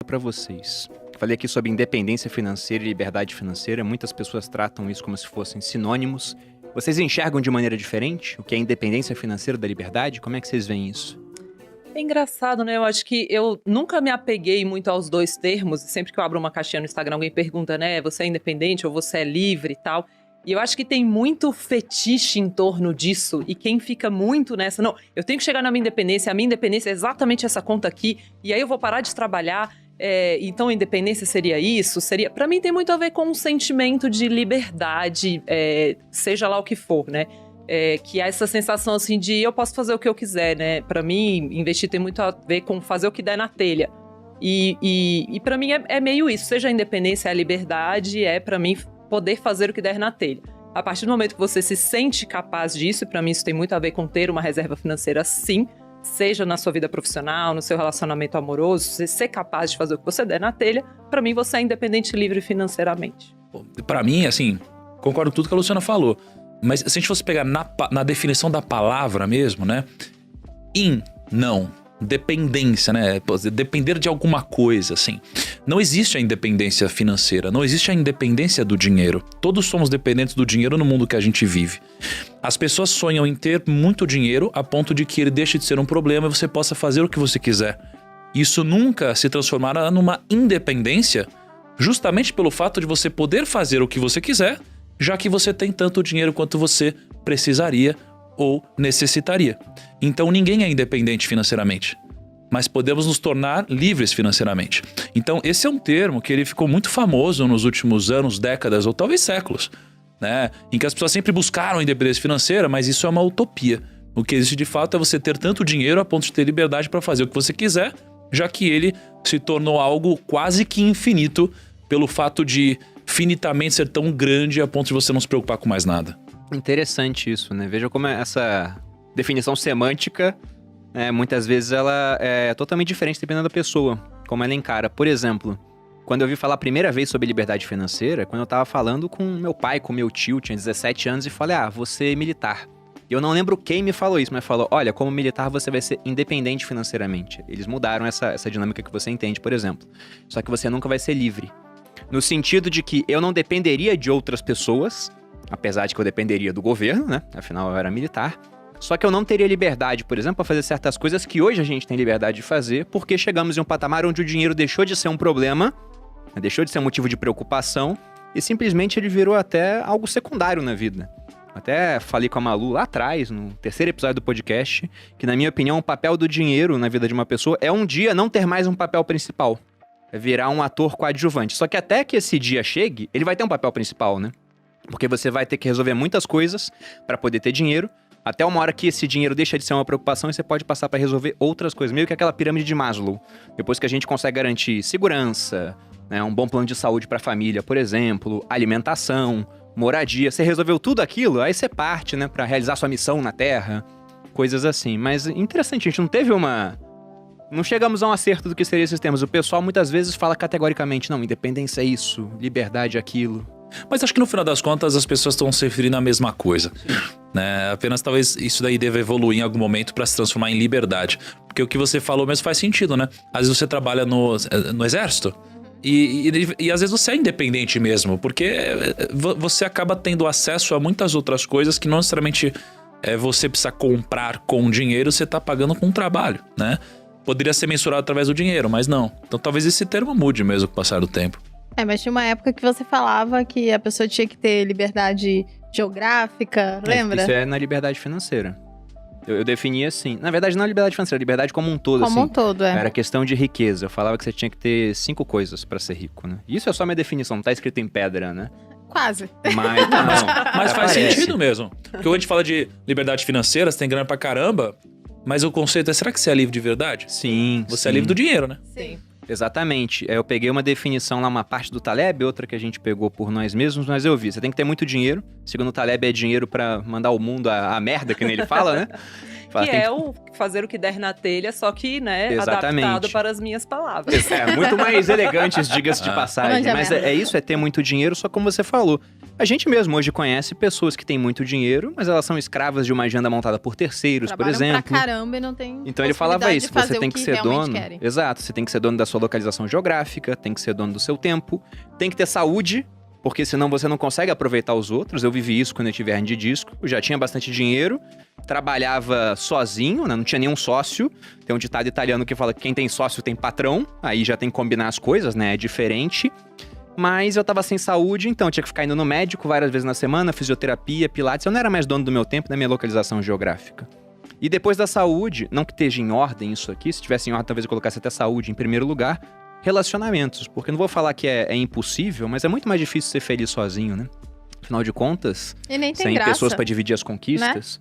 para vocês. Falei aqui sobre independência financeira e liberdade financeira. Muitas pessoas tratam isso como se fossem sinônimos. Vocês enxergam de maneira diferente o que é independência financeira da liberdade? Como é que vocês veem isso? É engraçado, né? Eu acho que eu nunca me apeguei muito aos dois termos. Sempre que eu abro uma caixinha no Instagram, alguém pergunta, né? Você é independente ou você é livre e tal. E eu acho que tem muito fetiche em torno disso. E quem fica muito nessa... Não, eu tenho que chegar na minha independência. A minha independência é exatamente essa conta aqui. E aí eu vou parar de trabalhar. Então a independência seria isso? Pra mim tem muito a ver com um sentimento de liberdade, seja lá o que for, né? Que há essa sensação assim de eu posso fazer o que eu quiser, né? Pra mim, investir tem muito a ver com fazer o que der na telha. E pra mim é meio isso. Seja a independência, a liberdade, pra mim poder fazer o que der na telha. A partir do momento que você se sente capaz disso, e pra mim isso tem muito a ver com ter uma reserva financeira, sim. Seja na sua vida profissional, no seu relacionamento amoroso, você ser capaz de fazer o que você der na telha, pra mim você é independente e livre financeiramente. Pra mim, assim, concordo com tudo que a Luciana falou. Mas se a gente fosse pegar na definição da palavra mesmo, né? Não. Dependência, né? Depender de alguma coisa, assim. Não existe a independência financeira, não existe a independência do dinheiro. Todos somos dependentes do dinheiro no mundo que a gente vive. As pessoas sonham em ter muito dinheiro a ponto de que ele deixe de ser um problema e você possa fazer o que você quiser. Isso nunca se transformará numa independência, justamente pelo fato de você poder fazer o que você quiser, já que você tem tanto dinheiro quanto você precisaria ou necessitaria. Então ninguém é independente financeiramente, mas podemos nos tornar livres financeiramente. Então esse é um termo que ele ficou muito famoso nos últimos anos, décadas ou talvez séculos, né? Em que as pessoas sempre buscaram a independência financeira, mas isso é uma utopia. O que existe de fato é você ter tanto dinheiro a ponto de ter liberdade para fazer o que você quiser, já que ele se tornou algo quase que infinito pelo fato de finitamente ser tão grande a ponto de você não se preocupar com mais nada. Interessante isso, né? Veja como essa definição semântica, muitas vezes ela é totalmente diferente dependendo da pessoa, como ela encara. Por exemplo, quando eu ouvi falar a primeira vez sobre liberdade financeira, quando eu tava falando com meu pai, com meu tio, tinha 17 anos, e falei, você é militar. E eu não lembro quem me falou isso, mas falou, olha, como militar você vai ser independente financeiramente. Eles mudaram essa dinâmica que você entende, por exemplo. Só que você nunca vai ser livre. No sentido de que eu não dependeria de outras pessoas, apesar de que eu dependeria do governo, né? Afinal, eu era militar. Só que eu não teria liberdade, por exemplo, para fazer certas coisas que hoje a gente tem liberdade de fazer, porque chegamos em um patamar onde o dinheiro deixou de ser um problema, deixou de ser um motivo de preocupação, e simplesmente ele virou até algo secundário na vida. Até falei com a Malu lá atrás, no terceiro episódio do podcast, que na minha opinião o papel do dinheiro na vida de uma pessoa é um dia não ter mais um papel principal. É virar um ator coadjuvante. Só que até que esse dia chegue, ele vai ter um papel principal, né? Porque você vai ter que resolver muitas coisas para poder ter dinheiro, até uma hora que esse dinheiro deixa de ser uma preocupação e você pode passar para resolver outras coisas, meio que aquela pirâmide de Maslow. Depois que a gente consegue garantir segurança, né, um bom plano de saúde para a família, por exemplo, alimentação, moradia, você resolveu tudo aquilo, aí você parte, né, para realizar sua missão na Terra, coisas assim. Mas interessante, a gente não chegamos a um acerto do que seriam esses termos. O pessoal muitas vezes fala categoricamente, não, independência é isso, liberdade é aquilo. Mas acho que no final das contas as pessoas estão se referindo à mesma coisa, né? Apenas talvez isso daí deva evoluir em algum momento para se transformar em liberdade. Porque o que você falou mesmo faz sentido, né? Às vezes você trabalha no exército e às vezes você é independente mesmo, porque você acaba tendo acesso a muitas outras coisas que não necessariamente você precisa comprar com dinheiro, você está pagando com trabalho, né? Poderia ser mensurado através do dinheiro, mas não. Então talvez esse termo mude mesmo com o passar do tempo. Mas tinha uma época que você falava que a pessoa tinha que ter liberdade geográfica, lembra? Isso é na liberdade financeira. Eu definia assim. Na verdade, não a liberdade financeira, a liberdade como um todo. Como um todo, Era questão de riqueza. Eu falava que você tinha que ter 5 coisas pra ser rico, né? Isso é só minha definição, não tá escrito em pedra, né? Quase. Mas faz sentido mesmo. Porque quando a gente fala de liberdade financeira, você tem grana pra caramba, mas o conceito é, será que você é livre de verdade? Sim. Você é livre do dinheiro, né? Sim. Exatamente. Eu peguei uma definição lá, uma parte do Taleb, outra que a gente pegou por nós mesmos, mas eu vi. Você tem que ter muito dinheiro. Segundo o Taleb, é dinheiro pra mandar o mundo a merda, que nem ele fala, né? Fala, que tem é o fazer o que der na telha, só que, né, Exatamente. adaptado para as minhas palavras. Muito mais elegantes, diga-se de passagem. Manja Mas merda. é isso, é ter muito dinheiro, só como você falou. A gente mesmo hoje conhece pessoas que têm muito dinheiro, mas elas são escravas de uma agenda montada por terceiros, por Trabalham exemplo. pra caramba e não tem Então ele falava possibilidade isso, de que fazer você tem o que ser realmente dono. querem. Exato, você tem que ser dono da sua localização geográfica, tem que ser dono do seu tempo, tem que ter saúde, porque senão você não consegue aproveitar os outros. Eu vivi isso quando eu tive hernia de disco, eu já tinha bastante dinheiro, trabalhava sozinho, né? Não tinha nenhum sócio. Tem um ditado italiano que fala que quem tem sócio tem patrão, aí já tem que combinar as coisas, né? É diferente. Mas eu tava sem saúde, então eu tinha que ficar indo no médico várias vezes na semana, fisioterapia, pilates. Eu não era mais dono do meu tempo, da minha localização geográfica. E depois da saúde, não que esteja em ordem isso aqui, se tivesse em ordem talvez eu colocasse até saúde em primeiro lugar, relacionamentos. Porque eu não vou falar que é impossível, mas é muito mais difícil ser feliz sozinho, né? Afinal de contas, E nem tem sem graça. pessoas pra dividir as conquistas.